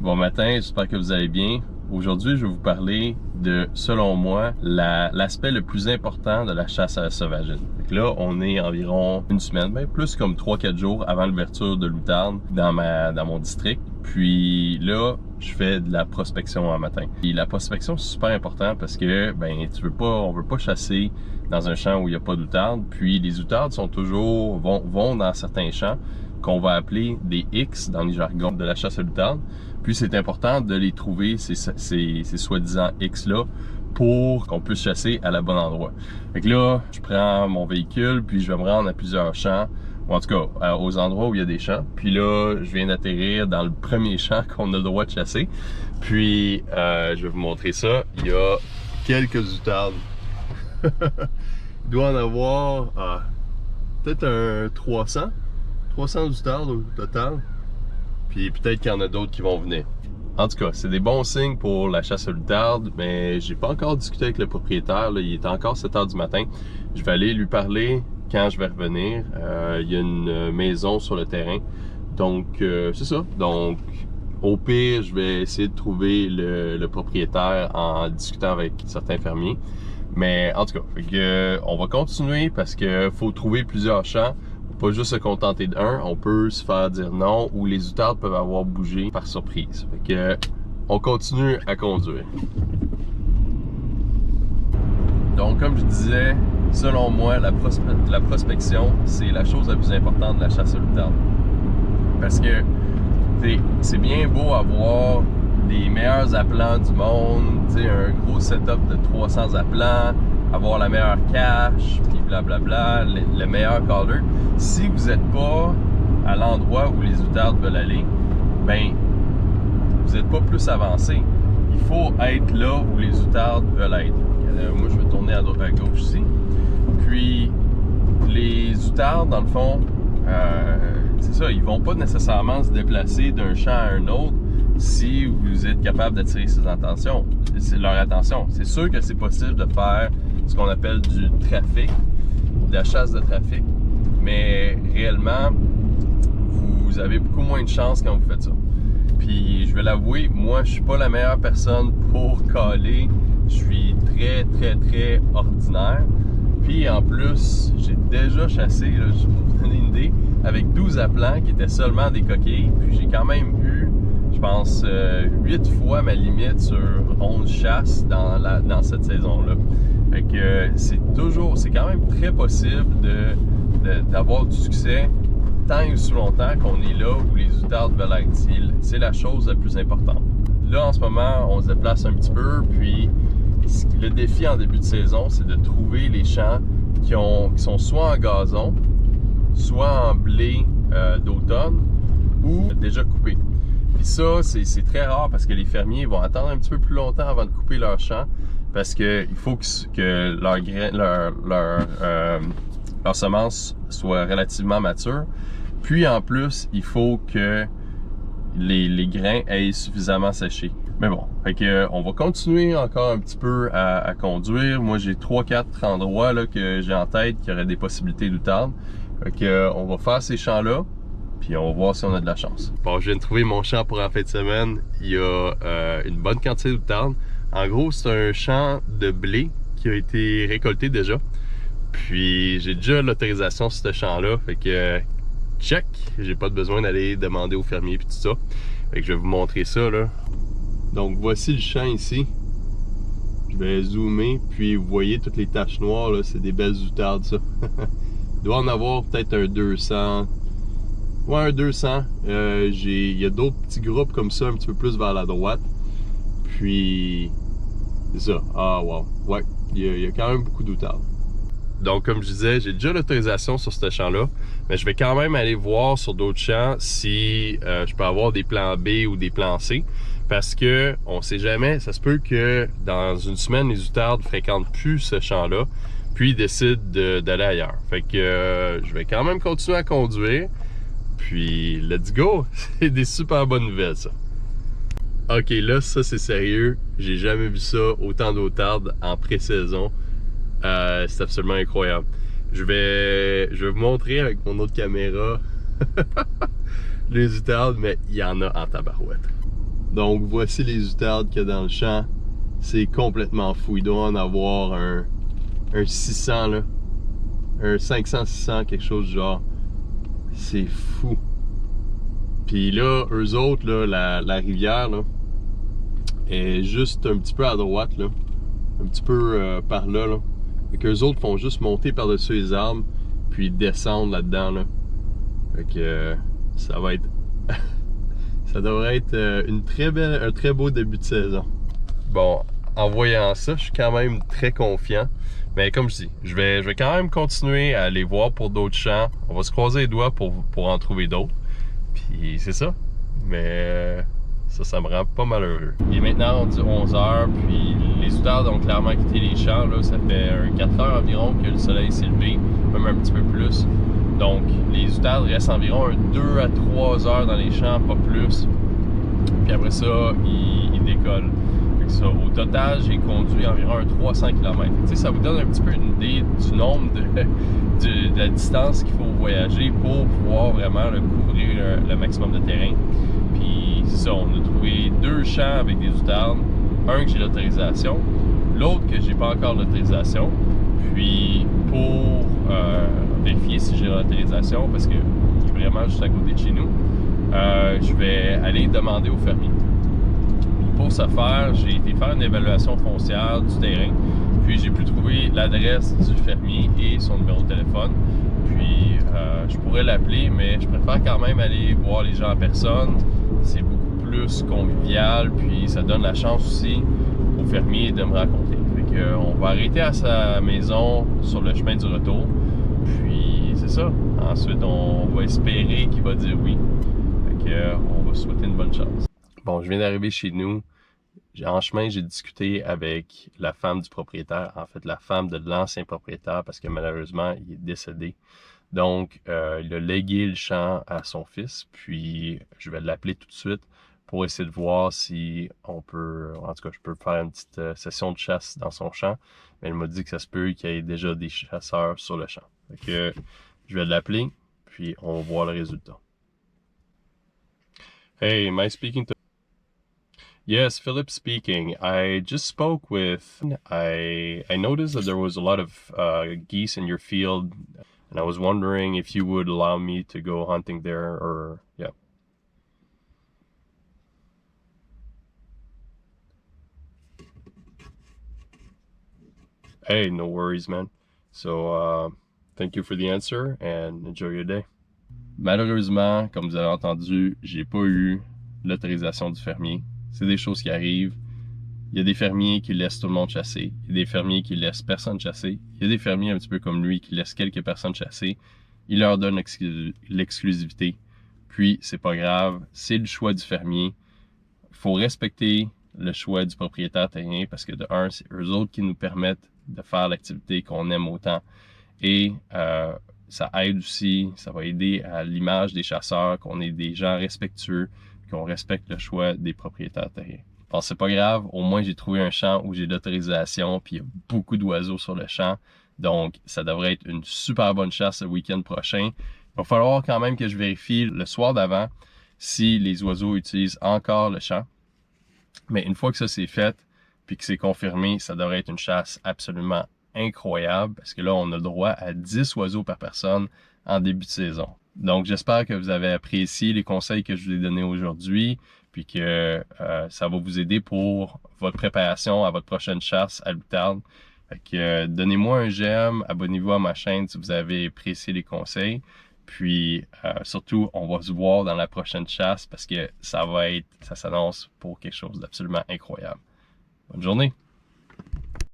Bon matin, j'espère que vous allez bien. Aujourd'hui, je vais vous parler de, selon moi, l'aspect le plus important de la chasse à la sauvagine. Fait que là, on est environ une semaine, ben plus comme 3-4 jours avant l'ouverture de l'outarde dans mon district. Puis là, je fais de la prospection en matin. Et la prospection, c'est super important parce que on veut pas chasser dans un champ où il n'y a pas d'outarde. Puis les outardes vont dans certains champs qu'on va appeler des X dans les jargons de la chasse à l'outarde. Puis c'est important de les trouver, ces soi-disant X-là, pour qu'on puisse chasser à la bon endroit. Fait que là, je prends mon véhicule, puis je vais me rendre à plusieurs champs, ou en tout cas aux endroits où il y a des champs. Puis là, je viens d'atterrir dans le premier champ qu'on a le droit de chasser. Puis je vais vous montrer ça. Il y a quelques outardes. Il doit en avoir peut-être un 300 outardes au total. Puis peut-être qu'il y en a d'autres qui vont venir. En tout cas, c'est des bons signes pour la chasse à l'outarde, mais j'ai pas encore discuté avec le propriétaire. Là, il est encore 7 h du matin. Je vais aller lui parler quand je vais revenir. Il y a une maison sur le terrain. Donc, c'est ça. Donc, au pire, je vais essayer de trouver le propriétaire en discutant avec certains fermiers. Mais en tout cas, on va continuer parce que faut trouver plusieurs champs. Pas juste se contenter d'un, on peut se faire dire non ou les outardes peuvent avoir bougé par surprise. Fait que on continue à conduire. Donc comme je disais, selon moi, la prospection, c'est la chose la plus importante de la chasse à l'outarde. Parce que c'est bien beau avoir les meilleurs appelants du monde, un gros setup de 300 appelants, avoir la meilleure cache, puis blablabla, le meilleur caller. Si vous n'êtes pas à l'endroit où les outardes veulent aller, ben vous n'êtes pas plus avancé. Il faut être là où les outardes veulent être. Moi, je vais tourner à gauche ici. Puis, les outardes, dans le fond, c'est ça, ils vont pas nécessairement se déplacer d'un champ à un autre si vous êtes capable d'attirer leur attention. C'est sûr que c'est possible de faire ce qu'on appelle du trafic, de la chasse de trafic, mais réellement, vous avez beaucoup moins de chance quand vous faites ça. Puis, je vais l'avouer, moi, je suis pas la meilleure personne pour caler. Je suis très ordinaire. Puis, en plus, j'ai déjà chassé, là, juste pour vous donner une idée, avec 12 appelants qui étaient seulement des coquilles. Puis, j'ai quand même eu, je pense, 8 fois ma limite sur 11 chasses dans cette saison-là. Fait que c'est quand même très possible d'avoir du succès tant et aussi longtemps qu'on est là où les outardes veulent être. C'est la chose la plus importante. Là, en ce moment, on se déplace un petit peu, puis le défi en début de saison, c'est de trouver les champs qui sont soit en gazon, soit en blé d'automne, ou déjà coupés. Puis ça, c'est très rare parce que les fermiers vont attendre un petit peu plus longtemps avant de couper leur champ, parce qu'il faut que leur semence soit relativement mature. Puis en plus, il faut que les grains aient suffisamment séché. Mais bon, fait que, on va continuer encore un petit peu à conduire. Moi, j'ai 3-4 endroits là, que j'ai en tête qui auraient des possibilités d'outarde. Fait que, on va faire ces champs-là, puis on va voir si on a de la chance. Bon, je viens de trouver mon champ pour la fin de semaine. Il y a une bonne quantité d'outarde. En gros, c'est un champ de blé qui a été récolté déjà. Puis j'ai déjà l'autorisation sur ce champ-là. Fait que check, j'ai pas besoin d'aller demander aux fermiers puis tout ça. Fait que je vais vous montrer ça là. Donc voici le champ ici. Je vais zoomer, puis vous voyez toutes les taches noires là, c'est des belles outardes ça. Il doit en avoir peut-être un 200. Ouais, un 200. Il y a d'autres petits groupes comme ça, un petit peu plus vers la droite. Puis c'est ça. Ah wow. Ouais, il y a quand même beaucoup d'outardes. Donc, comme je disais, j'ai déjà l'autorisation sur ce champ-là, mais je vais quand même aller voir sur d'autres champs si je peux avoir des plans B ou des plans C, parce que on sait jamais, ça se peut que dans une semaine, les outardes ne fréquentent plus ce champ-là, puis ils décident d'aller ailleurs. Fait que je vais quand même continuer à conduire, puis let's go! C'est des super bonnes nouvelles, ça. Ok, là, ça c'est sérieux, j'ai jamais vu ça, autant d'outardes en pré-saison. C'est absolument incroyable. Je vais vous montrer avec mon autre caméra les outardes, mais il y en a en tabarouette. Donc voici les outardes qu'il y a dans le champ. C'est complètement fou. Il doit en avoir un 600 là. Un 500-600, quelque chose du genre. C'est fou. Puis là, eux autres, là, la rivière là, est juste un petit peu à droite, là. Un petit peu par là, là. Fait qu'eux autres font juste monter par-dessus les arbres, puis descendre là-dedans, là. Fait que ça va être... ça devrait être un très beau début de saison. Bon, en voyant ça, je suis quand même très confiant. Mais comme je dis, je vais quand même continuer à aller voir pour d'autres champs. On va se croiser les doigts pour en trouver d'autres. Puis c'est ça. Mais ça me rend pas malheureux. Il est maintenant rendu 11h, puis les outardes ont clairement quitté les champs. Là. Ça fait 4 heures environ que le soleil s'est levé, même un petit peu plus. Donc les outardes restent environ 2 à 3 heures dans les champs, pas plus. Puis après ça, ils décollent. Ça, au total, j'ai conduit environ 300 km. Ça vous donne un petit peu une idée du nombre de la distance qu'il faut voyager pour pouvoir vraiment couvrir le maximum de terrain. Puis c'est ça, on a trouvé 2 champs avec des outardes. Un que j'ai l'autorisation, l'autre que j'ai pas encore l'autorisation. Puis pour vérifier si j'ai l'autorisation, parce que c'est vraiment juste à côté de chez nous, je vais aller demander au fermier. Pour ce faire, j'ai été faire une évaluation foncière du terrain, puis j'ai pu trouver l'adresse du fermier et son numéro de téléphone. Puis je pourrais l'appeler, mais je préfère quand même aller voir les gens en personne. C'est beaucoup plus convivial, puis ça donne la chance aussi au fermier de me raconter. Fait que, on va arrêter à sa maison sur le chemin du retour, puis c'est ça. Ensuite, on va espérer qu'il va dire oui. Fait que, on va souhaiter une bonne chance. Bon, je viens d'arriver chez nous. En chemin, j'ai discuté avec la femme du propriétaire, en fait la femme de l'ancien propriétaire, parce que malheureusement, il est décédé. Donc, il a légué le champ à son fils, puis je vais l'appeler tout de suite pour essayer de voir si on peut, en tout cas, je peux faire une petite session de chasse dans son champ. Mais elle m'a dit que ça se peut qu'il y ait déjà des chasseurs sur le champ. Donc, je vais l'appeler, puis on va voir le résultat. Hey, am I speaking to... Yes, Philip speaking. I just spoke with... I noticed that there was a lot of geese in your field, and I was wondering if you would allow me to go hunting there, or... yeah. Hey, no worries, man. So, thank you for the answer, and enjoy your day. Malheureusement, comme vous avez entendu, j'ai pas eu l'autorisation du fermier. C'est des choses qui arrivent. Il y a des fermiers qui laissent tout le monde chasser. Il y a des fermiers qui laissent personne chasser. Il y a des fermiers un petit peu comme lui qui laissent quelques personnes chasser. Il leur donne l'exclusivité. Puis, c'est pas grave. C'est le choix du fermier. Il faut respecter le choix du propriétaire terrien parce que de un, c'est eux autres qui nous permettent de faire l'activité qu'on aime autant. Et ça aide aussi, ça va aider à l'image des chasseurs, qu'on est des gens respectueux, qu'on respecte le choix des propriétaires terriens. Bon, c'est pas grave, au moins j'ai trouvé un champ où j'ai l'autorisation, puis il y a beaucoup d'oiseaux sur le champ, donc ça devrait être une super bonne chasse le week-end prochain. Il va falloir quand même que je vérifie le soir d'avant si les oiseaux utilisent encore le champ. Mais une fois que ça c'est fait, puis que c'est confirmé, ça devrait être une chasse absolument incroyable, parce que là, on a le droit à 10 oiseaux par personne en début de saison. Donc, j'espère que vous avez apprécié les conseils que je vous ai donnés aujourd'hui, puis que ça va vous aider pour votre préparation à votre prochaine chasse à l'outarde. Fait que donnez-moi un j'aime, abonnez-vous à ma chaîne si vous avez apprécié les conseils. Puis surtout, on va se voir dans la prochaine chasse parce que ça s'annonce pour quelque chose d'absolument incroyable. Bonne journée!